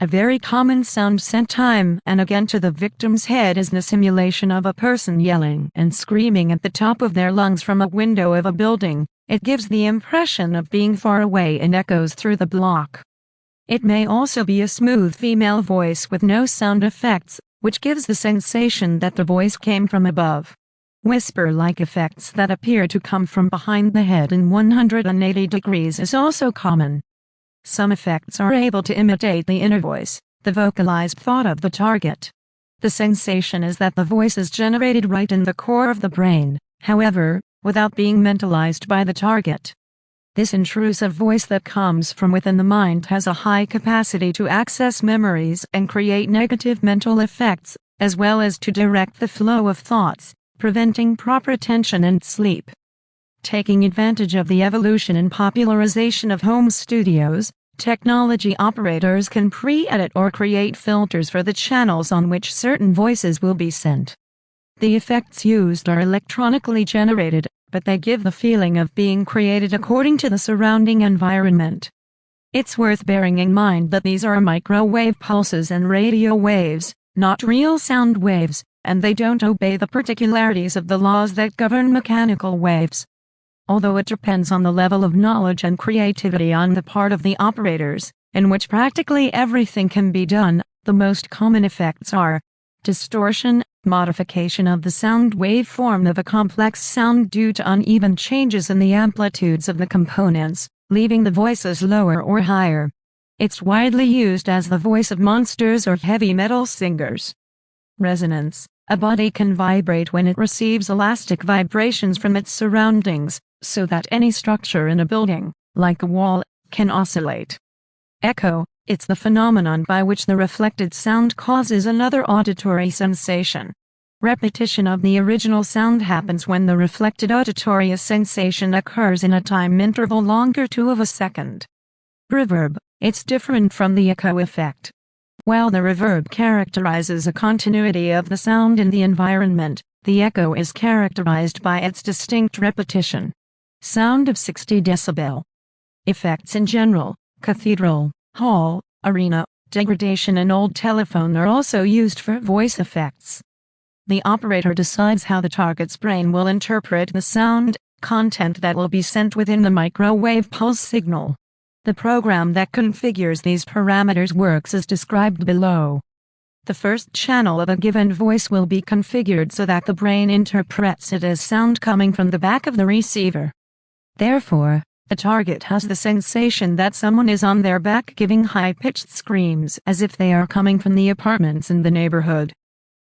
A very common sound sent time and again to the victim's head is the simulation of a person yelling and screaming at the top of their lungs from a window of a building. It gives the impression of being far away and echoes through the block. It may also be a smooth female voice with no sound effects, which gives the sensation that the voice came from above. Whisper-like effects that appear to come from behind the head in 180 degrees is also common. Some effects are able to imitate the inner voice, the vocalized thought of the target. The sensation is that the voice is generated right in the core of the brain, however, without being mentalized by the target. This intrusive voice that comes from within the mind has a high capacity to access memories and create negative mental effects, as well as to direct the flow of thoughts, preventing proper attention and sleep. Taking advantage of the evolution and popularization of home studios, technology operators can pre-edit or create filters for the channels on which certain voices will be sent. The effects used are electronically generated, but they give the feeling of being created according to the surrounding environment. It's worth bearing in mind that these are microwave pulses and radio waves, not real sound waves, and they don't obey the particularities of the laws that govern mechanical waves. Although it depends on the level of knowledge and creativity on the part of the operators, in which practically everything can be done, the most common effects are distortion, modification of the sound waveform of a complex sound due to uneven changes in the amplitudes of the components, leaving the voices lower or higher. It's widely used as the voice of monsters or heavy metal singers. Resonance. A body can vibrate when it receives elastic vibrations from its surroundings, so that any structure in a building, like a wall, can oscillate. Echo. It's the phenomenon by which the reflected sound causes another auditory sensation. Repetition of the original sound happens when the reflected auditory sensation occurs in a time interval longer to of a second. Reverb. It's different from the echo effect. While the reverb characterizes a continuity of the sound in the environment, the echo is characterized by its distinct repetition. Sound of 60 decibel. Effects in general, cathedral, hall, arena, degradation and old telephone are also used for voice effects. The operator decides how the target's brain will interpret the sound content that will be sent within the microwave pulse signal. The program that configures these parameters works as described below. The first channel of a given voice will be configured so that the brain interprets it as sound coming from the back of the receiver. Therefore, the target has the sensation that someone is on their back giving high-pitched screams as if they are coming from the apartments in the neighborhood.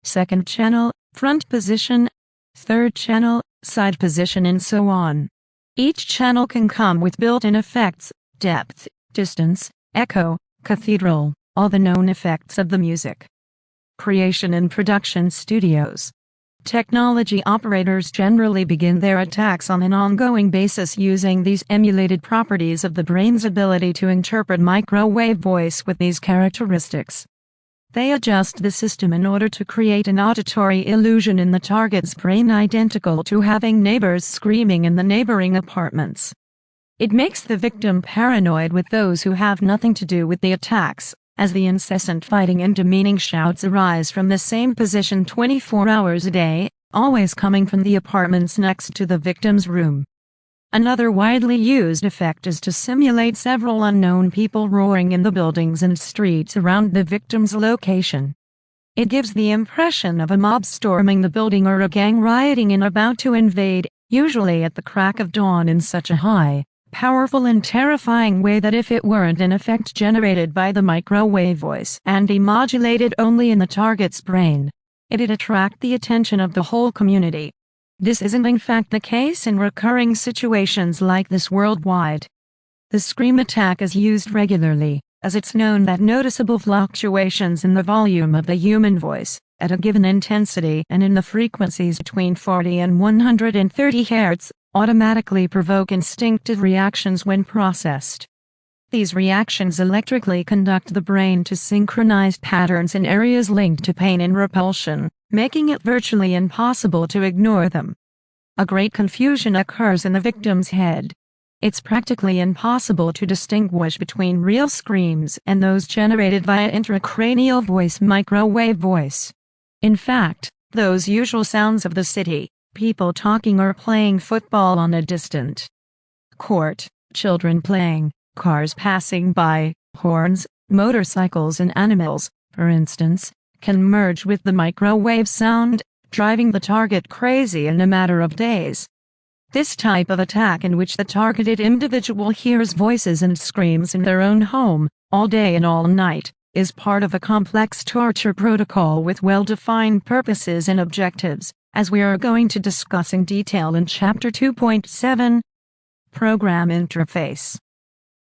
Second channel, front position. Third channel, side position and so on. Each channel can come with built-in effects, depth, distance, echo, cathedral, all the known effects of the music. Creation and production studios. Technology operators generally begin their attacks on an ongoing basis using these emulated properties of the brain's ability to interpret microwave voice with these characteristics. They adjust the system in order to create an auditory illusion in the target's brain identical to having neighbors screaming in the neighboring apartments. It makes the victim paranoid with those who have nothing to do with the attacks, as the incessant fighting and demeaning shouts arise from the same position 24 hours a day, always coming from the apartments next to the victim's room. Another widely used effect is to simulate several unknown people roaring in the buildings and streets around the victim's location. It gives the impression of a mob storming the building or a gang rioting and about to invade, usually at the crack of dawn in such a high, powerful and terrifying way that if it weren't an effect generated by the microwave voice and demodulated only in the target's brain, it'd attract the attention of the whole community. This isn't in fact the case in recurring situations like this worldwide. The scream attack is used regularly, as it's known that noticeable fluctuations in the volume of the human voice, at a given intensity and in the frequencies between 40 and 130 Hz, automatically provoke instinctive reactions when processed. These reactions electrically conduct the brain to synchronized patterns in areas linked to pain and repulsion, making it virtually impossible to ignore them. A great confusion occurs in the victim's head. It's practically impossible to distinguish between real screams and those generated via intracranial voice, microwave voice. In fact, those usual sounds of the city, people talking or playing football on a distant court, children playing, cars passing by, horns, motorcycles and animals, for instance, can merge with the microwave sound, driving the target crazy in a matter of days. This type of attack, in which the targeted individual hears voices and screams in their own home, all day and all night, is part of a complex torture protocol with well-defined purposes and objectives, as we are going to discuss in detail in Chapter 2.7. Program Interface.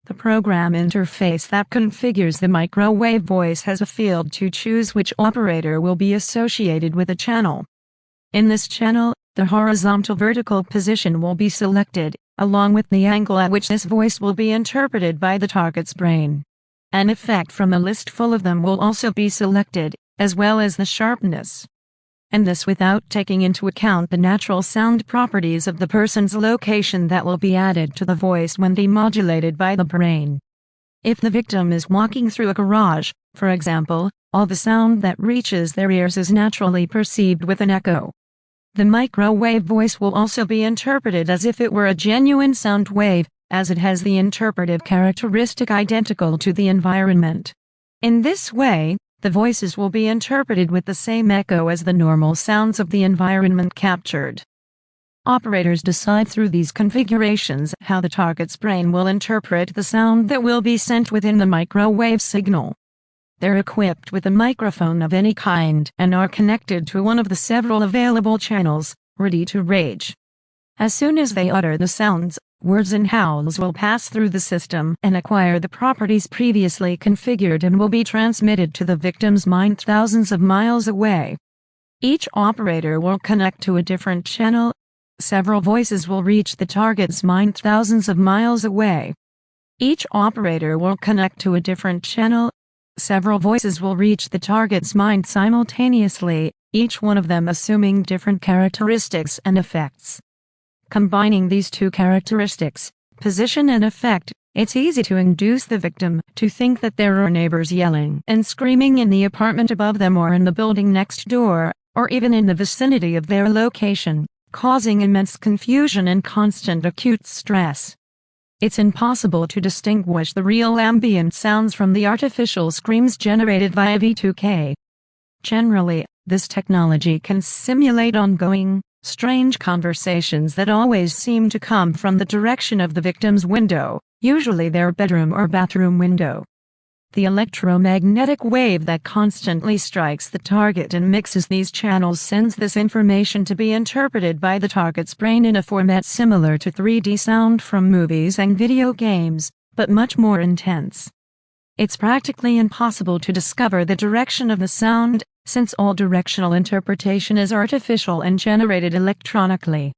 The program interface that configures the microwave voice has a field to choose which operator will be associated with a channel. In this channel, the horizontal-vertical position will be selected, along with the angle at which this voice will be interpreted by the target's brain. An effect from a list full of them will also be selected, as well as the sharpness. And this without taking into account the natural sound properties of the person's location that will be added to the voice when demodulated by the brain. If the victim is walking through a garage, for example, all the sound that reaches their ears is naturally perceived with an echo. The microwave voice will also be interpreted as if it were a genuine sound wave, as it has the interpretive characteristic identical to the environment. In this way, the voices will be interpreted with the same echo as the normal sounds of the environment captured. Operators decide through these configurations how the target's brain will interpret the sound that will be sent within the microwave signal. They're equipped with a microphone of any kind and are connected to one of the several available channels, ready to rage. As soon as they utter the sounds, words and howls will pass through the system and acquire the properties previously configured and will be transmitted to the victim's mind thousands of miles away. Each operator will connect to a different channel. Several voices will reach the target's mind thousands of miles away. Each operator will connect to a different channel. Several voices will reach the target's mind simultaneously, each one of them assuming different characteristics and effects. Combining these two characteristics, position and effect, it's easy to induce the victim to think that there are neighbors yelling and screaming in the apartment above them or in the building next door, or even in the vicinity of their location, causing immense confusion and constant acute stress. It's impossible to distinguish the real ambient sounds from the artificial screams generated via V2K. Generally, this technology can simulate ongoing, strange conversations that always seem to come from the direction of the victim's window, usually their bedroom or bathroom window. The electromagnetic wave that constantly strikes the target and mixes these channels sends this information to be interpreted by the target's brain in a format similar to 3D sound from movies and video games, but much more intense. It's practically impossible to discover the direction of the sound, since all directional interpretation is artificial and generated electronically.